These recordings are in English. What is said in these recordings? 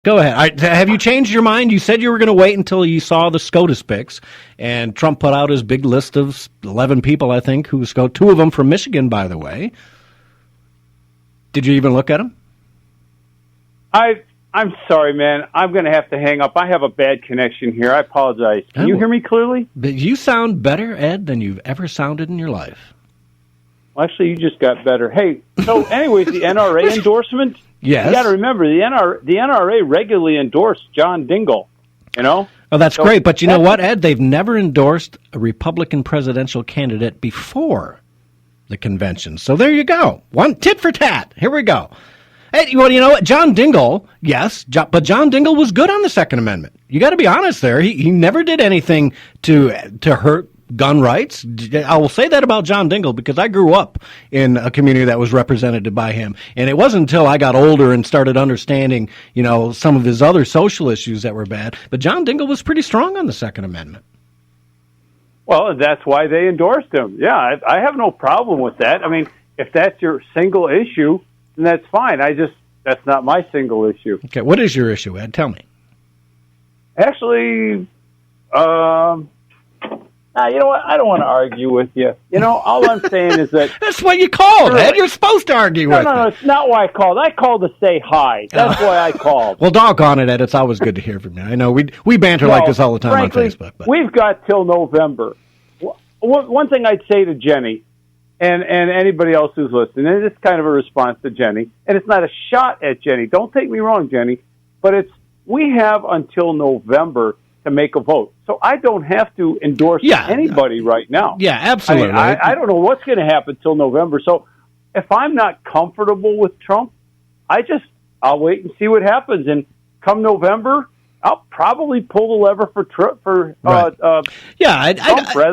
Go ahead. Have you changed your mind? You said you were going to wait until you saw the SCOTUS picks, and Trump put out his big list of 11 people, I think, who SCOTUS, 2 of them from Michigan, by the way. Did you even look at them? I'm sorry, man. I'm going to have to hang up. I have a bad connection here. I apologize. Can you hear me clearly? But you sound better, Ed, than you've ever sounded in your life. Well, actually, you just got better. Hey, so anyways, the NRA endorsement? Yes. You got to remember, the NRA regularly endorsed John Dingell, you know? Oh, that's great. But you know what, Ed? They've never endorsed a Republican presidential candidate before the convention. So there you go. One tit for tat. Here we go. Hey, well, you know what? John Dingell, yes, but John Dingell was good on the Second Amendment. You got to be honest there. He never did anything to hurt gun rights. I will say that about John Dingell because I grew up in a community that was represented by him. And it wasn't until I got older and started understanding, you know, some of his other social issues that were bad. But John Dingell was pretty strong on the Second Amendment. Well, that's why they endorsed him. Yeah, I have no problem with that. I mean, if that's your single issue, then that's fine. That's not my single issue. Okay, what is your issue, Ed? Tell me. Actually, you know what? I don't want to argue with you. You know, all I'm saying is that... That's what you called, Ed. You're supposed to argue with me. No, it's not why I called. I called to say hi. That's why I called. Well, doggone it, Ed. It's always good to hear from you. I know we banter like this all the time on Facebook. But we've got till November. One thing I'd say to Jenny and anybody else who's listening, and it's kind of a response to Jenny, and it's not a shot at Jenny. Don't take me wrong, Jenny, but we have until November to make a vote. So I don't have to endorse anybody right now. Yeah, absolutely. I don't know what's going to happen till November. So if I'm not comfortable with Trump, I'll wait and see what happens. And come November, I'll probably pull the lever for Trump rather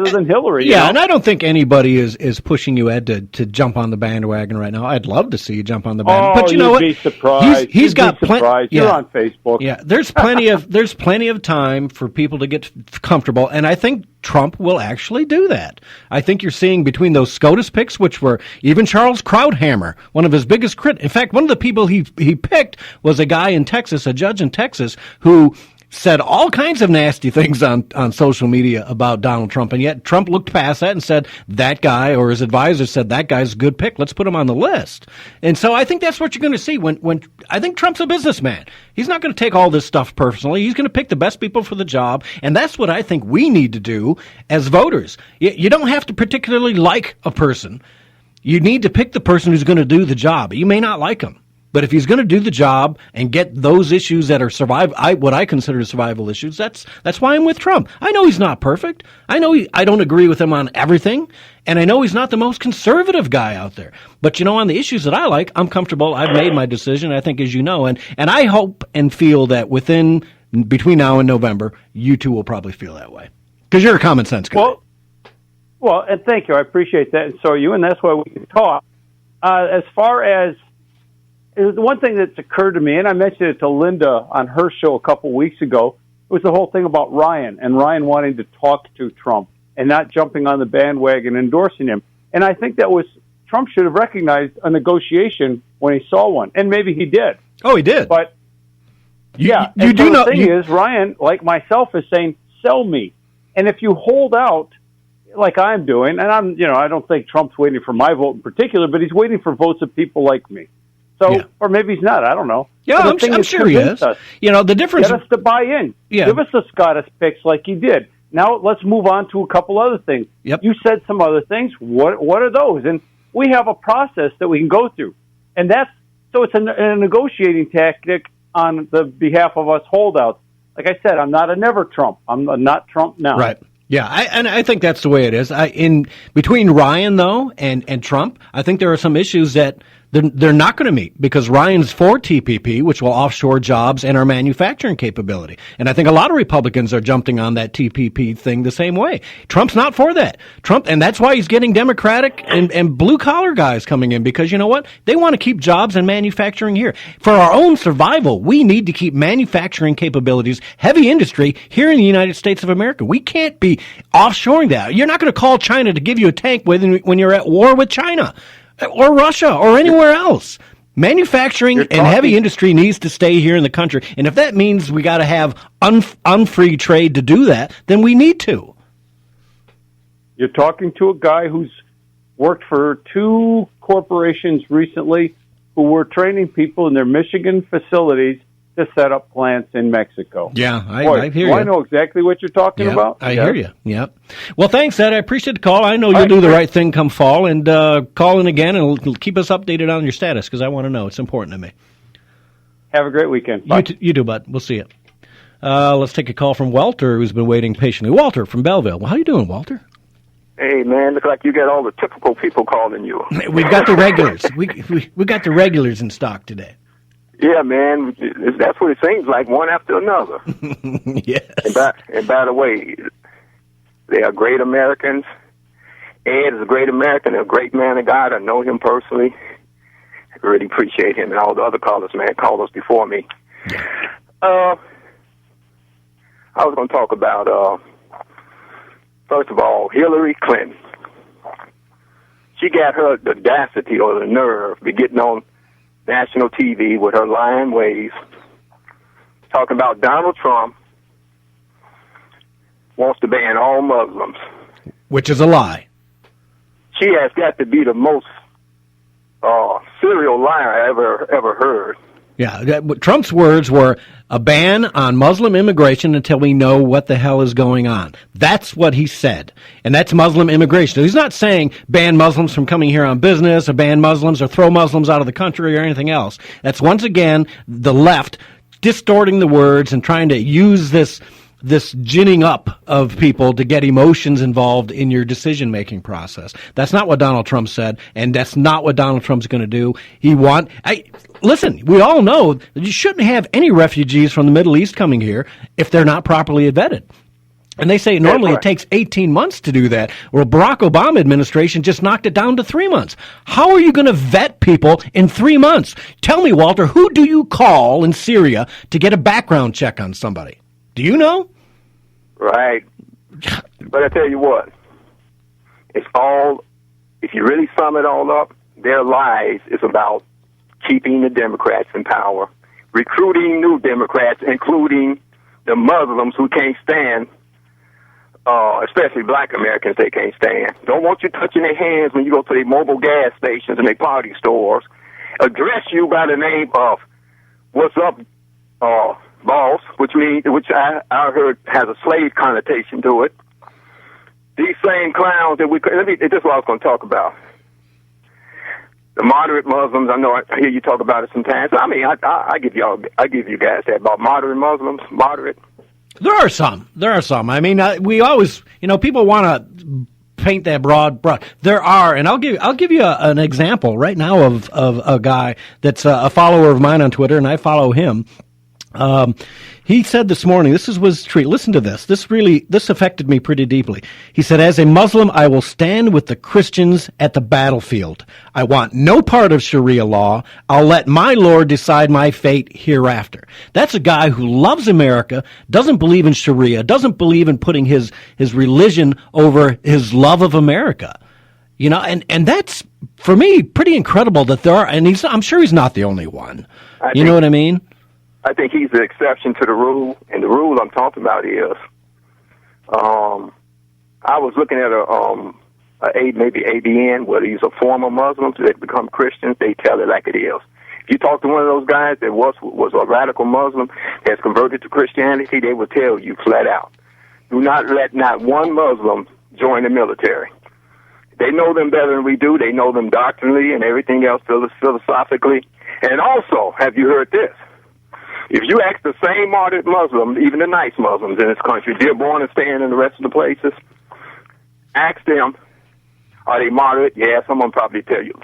than Hillary. Yeah, you know? And I don't think anybody is pushing you, Ed, to jump on the bandwagon right now. I'd love to see you jump on the bandwagon. But you know what? Be surprised. He's got plenty. You're on Facebook. Yeah, there's plenty of time for people to get comfortable, and I think Trump will actually do that. I think you're seeing between those SCOTUS picks, which were even Charles Krauthammer, one of his biggest critics. In fact, one of the people he picked was a guy in Texas, a judge in Texas, who said all kinds of nasty things on social media about Donald Trump, and yet Trump looked past that and said that guy, or his advisor said that guy's a good pick. Let's put him on the list. And so I think that's what you're going to see when I think Trump's a businessman. He's not going to take all this stuff personally. He's going to pick the best people for the job, and that's what I think we need to do as voters. You don't have to particularly like a person. You need to pick the person who's going to do the job. You may not like him. But if he's going to do the job and get those issues that are what I consider survival issues, that's why I'm with Trump. I know he's not perfect. I know I don't agree with him on everything, and I know he's not the most conservative guy out there. But, you know, on the issues that I like, I'm comfortable. I've made my decision, I think, as you know, and I hope and feel that between now and November, you two will probably feel that way because you're a common sense guy. Well, and thank you. I appreciate that, and so are you, and that's why we can talk. As far as the one thing that's occurred to me, and I mentioned it to Linda on her show a couple weeks ago, was the whole thing about Ryan and Ryan wanting to talk to Trump and not jumping on the bandwagon and endorsing him. And I think Trump should have recognized a negotiation when he saw one, and maybe he did. Oh, he did. But the thing is, Ryan, like myself, is saying, "Sell me." And if you hold out, like I'm doing, and I don't think Trump's waiting for my vote in particular, but he's waiting for votes of people like me. So, or maybe he's not. I don't know. Yeah, I'm sure he is. You know, the difference. Get us to buy in. Yeah. Give us the SCOTUS picks like he did. Now let's move on to a couple other things. Yep. You said some other things. What are those? And we have a process that we can go through, and it's a negotiating tactic on the behalf of us holdouts. Like I said, I'm not a never Trump. I'm not Trump now. Right. Yeah, I think that's the way it is. In between Ryan though and Trump, I think there are some issues that they're not going to meet because Ryan's for TPP, which will offshore jobs and our manufacturing capability. And I think a lot of Republicans are jumping on that TPP thing the same way. Trump's not for that. And that's why he's getting Democratic and blue collar guys coming in because you know what? They want to keep jobs and manufacturing here. For our own survival, we need to keep manufacturing capabilities, heavy industry here in the United States of America. We can't be offshoring that. You're not going to call China to give you a tank when you're at war with China. Or Russia, or anywhere else. Manufacturing and heavy industry needs to stay here in the country. And if that means we got to have unfree trade to do that, then we need to. You're talking to a guy who's worked for 2 corporations recently who were training people in their Michigan facilities to set up plants in Mexico. Yeah, I hear you. I know exactly what you're talking about. I hear you. Yeah. Well, thanks, Ed. I appreciate the call. I know you'll do the right thing come fall, and call in again and keep us updated on your status because I want to know. It's important to me. Have a great weekend. Bye. You do, bud. We'll see you. Let's take a call from Walter, who's been waiting patiently. Walter from Belleville. Well, how you doing, Walter? Hey, man, looks like you got all the typical people calling you. We've got the regulars. We got the regulars in stock today. Yeah, man, that's what it seems like, one after another. Yes. And by the way, they are great Americans. Ed is a great American, a great man of God. I know him personally. I really appreciate him and all the other callers, man, callers before me. I was going to talk about, first of all, Hillary Clinton. She got her the audacity or the nerve to getting on national TV with her lying ways, talking about Donald Trump wants to ban all Muslims. Which is a lie. She has got to be the most serial liar I ever heard. Yeah, Trump's words were a ban on Muslim immigration until we know what the hell is going on. That's what he said, and that's Muslim immigration. So he's not saying ban Muslims from coming here on business or ban Muslims or throw Muslims out of the country or anything else. That's, once again, the left distorting the words and trying to use this ginning up of people to get emotions involved in your decision-making process. That's not what Donald Trump said, and that's not what Donald Trump's going to do. Listen, we all know that you shouldn't have any refugees from the Middle East coming here if they're not properly vetted. And they say normally it takes 18 months to do that. Well, Barack Obama administration just knocked it down to 3 months. How are you going to vet people in 3 months? Tell me, Walter, who do you call in Syria to get a background check on somebody? Do you know? Right. But I tell you what, it's all, if you really sum it all up, their lies is about keeping the Democrats in power, recruiting new Democrats, including the Muslims who can't stand, especially black Americans they can't stand. Don't want you touching their hands when you go to their mobile gas stations and their party stores. Address you by the name of, what's up, boss, which I heard has a slave connotation to it. These same clowns that this is what I was going to talk about. The moderate Muslims, I know I hear you talk about it sometimes. I mean, I give you guys that about moderate Muslims, moderate. There are some. I mean, we always, people want to paint that broad. There are, and I'll give you an example right now of a guy that's a follower of mine on Twitter, and I follow him. He said this morning, was treat. Listen to this. This affected me pretty deeply. He said, as a Muslim, I will stand with the Christians at the battlefield. I want no part of Sharia law. I'll let my Lord decide my fate hereafter. That's a guy who loves America, doesn't believe in Sharia, doesn't believe in putting his religion over his love of America. And that's, for me, pretty incredible that there are, and I'm sure he's not the only one. You know what I mean? I think he's the exception to the rule, and the rule I'm talking about is, I was looking at maybe ABN, where these are former Muslims that become Christians. They tell it like it is. If you talk to one of those guys that was a radical Muslim that's converted to Christianity, they will tell you flat out, do not let not one Muslim join the military. They know them better than we do. They know them doctrinally and everything else philosophically. And also, have you heard this? If you ask the same moderate Muslims, even the nice Muslims in this country, Dearborn and Stan and the rest of the places, ask them, are they moderate? Yeah, someone probably tell you,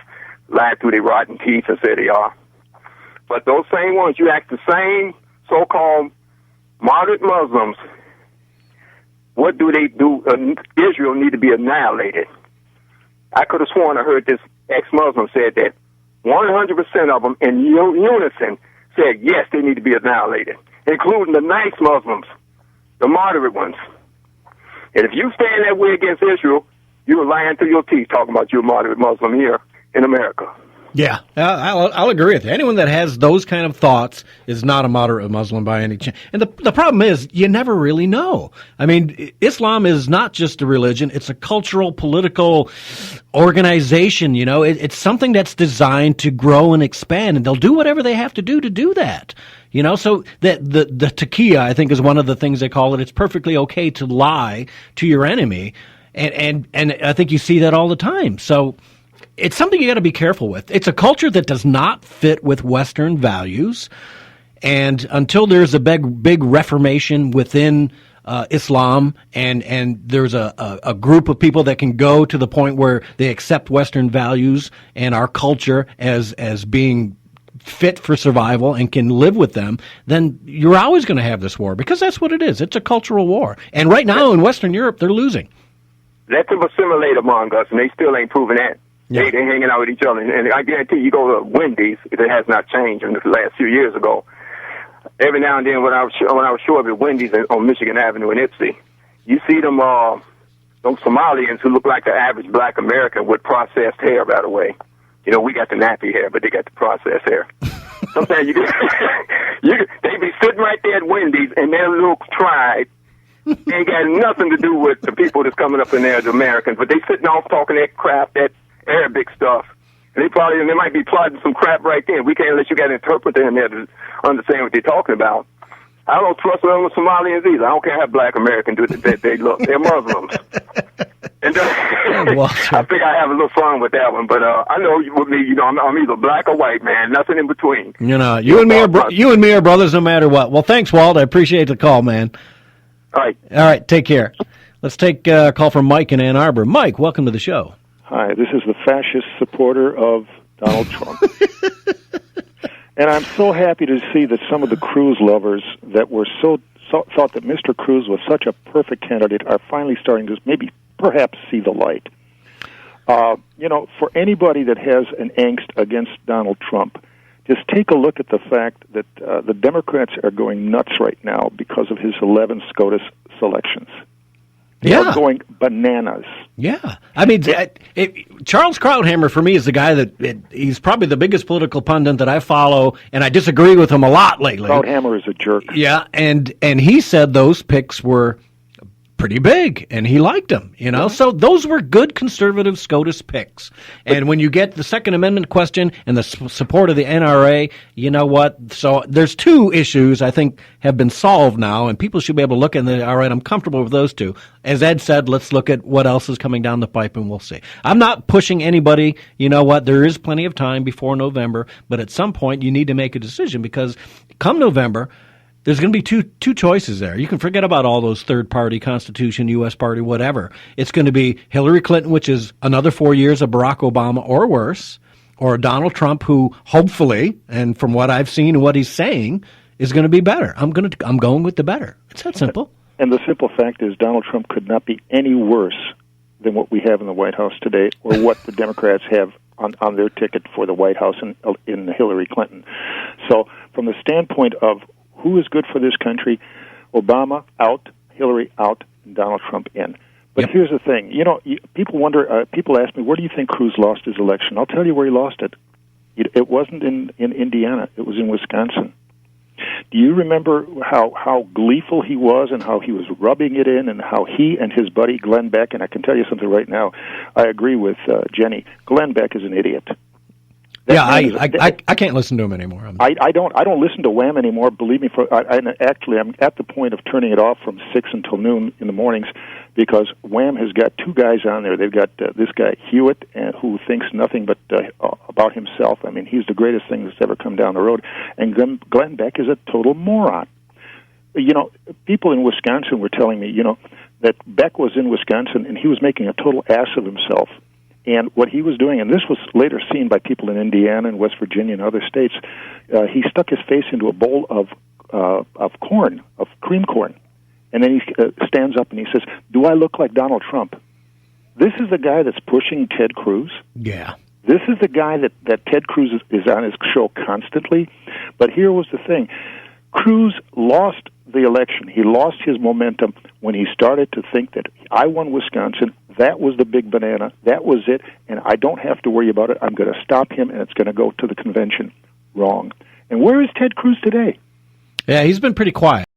lied through their rotten teeth and say they are. But those same ones, you ask the same so-called moderate Muslims, what do they do? Israel need to be annihilated. I could have sworn I heard this ex-Muslim said that 100% of them in unison said, yes, they need to be annihilated, including the nice Muslims, the moderate ones. And if you stand that way against Israel, you're lying through your teeth talking about you're a moderate Muslim here in America. Yeah, I'll agree with you. Anyone that has those kind of thoughts is not a moderate Muslim by any chance. And the problem is, you never really know. I mean, Islam is not just a religion. It's a cultural, political organization, you know. It's something that's designed to grow and expand, and they'll do whatever they have to do that. You know, so the taqiyya, I think, is one of the things they call it. It's perfectly okay to lie to your enemy, and I think you see that all the time. So it's something you got to be careful with. It's a culture that does not fit with Western values, and until there's a big reformation within Islam, and there's a group of people that can go to the point where they accept Western values and our culture as being fit for survival and can live with them, then you're always going to have this war, because that's what it is. It's a cultural war. And right now in Western Europe, they're losing. Let them assimilate among us, and they still ain't proving that. Yeah. They're hanging out with each other. And I guarantee you go to Wendy's, it has not changed in the last few years ago. Every now and then when I was showing up at Wendy's on Michigan Avenue in Ipsy, you see them those Somalians who look like the average black American with processed hair, by the way. You know, we got the nappy hair, but they got the processed hair. Sometimes they be sitting right there at Wendy's, and their little tribe ain't got nothing to do with the people that's coming up in there as Americans, but they sitting off talking that crap, that Arabic stuff. And they might be plotting some crap right there. We can't let you get an interpreter in there to understand what they're talking about. I don't trust them with Somalians either. I don't care how black Americans do that. They look. They're Muslims. And I think I have a little fun with that one. But I know with me, you know, I'm either black or white, man. Nothing in between. You know, you and me are brothers no matter what. Well, thanks, Walt. I appreciate the call, man. All right. Take care. Let's take a call from Mike in Ann Arbor. Mike, welcome to the show. Hi, this is the fascist supporter of Donald Trump. And I'm so happy to see that some of the Cruz lovers that were thought that Mr. Cruz was such a perfect candidate are finally starting to perhaps see the light. You know, for anybody that has an angst against Donald Trump, just take a look at the fact that the Democrats are going nuts right now because of his 11 SCOTUS selections. They're going bananas. Yeah. I mean, Charles Krauthammer, for me, is the guy he's probably the biggest political pundit that I follow, and I disagree with him a lot lately. Krauthammer is a jerk. Yeah, and he said those picks were pretty big, and he liked them, you know? So those were good conservative SCOTUS picks. And when you get the Second Amendment question and the support of the NRA, you know what? So there's two issues I think have been solved now, and people should be able to look at them. All right, I'm comfortable with those two. As Ed said, let's look at what else is coming down the pipe, and we'll see. I'm not pushing anybody. You know what? There is plenty of time before November, but at some point you need to make a decision, because come November, there's going to be two choices there. You can forget about all those third-party, Constitution, U.S. party, whatever. It's going to be Hillary Clinton, which is another 4 years of Barack Obama or worse, or Donald Trump, who hopefully, and from what I've seen and what he's saying, is going to be better. I'm going with the better. It's that simple. And the simple fact is Donald Trump could not be any worse than what we have in the White House today, or what the Democrats have on their ticket for the White House in Hillary Clinton. So from the standpoint of who is good for this country, Obama out, Hillary out, and Donald Trump in. But here's the thing. You know, people wonder, people ask me, where do you think Cruz lost his election? I'll tell you where he lost it. It wasn't in Indiana. It was in Wisconsin. Do you remember how gleeful he was and how he was rubbing it in, and how he and his buddy Glenn Beck, and I can tell you something right now, I agree with Jenny, Glenn Beck is an idiot. I can't listen to him anymore. I don't listen to Wham anymore. Believe me, actually I'm at the point of turning it off from 6 until noon in the mornings, because Wham has got two guys on there. They've got this guy Hewitt, who thinks nothing but about himself. I mean, he's the greatest thing that's ever come down the road. And Glenn Beck is a total moron. You know, people in Wisconsin were telling me, you know, that Beck was in Wisconsin and he was making a total ass of himself. And what he was doing, and this was later seen by people in Indiana and West Virginia and other states, he stuck his face into a bowl of corn, of cream corn, and then he stands up and he says, "Do I look like Donald Trump?" This is the guy that's pushing Ted Cruz. Yeah. This is the guy that Ted Cruz is on his show constantly. But here was the thing. Cruz lost the election. He lost his momentum when he started to think that I won Wisconsin, that was the big banana. That was it, and I don't have to worry about it. I'm going to stop him, and it's going to go to the convention. Wrong. And where is Ted Cruz today? Yeah, he's been pretty quiet.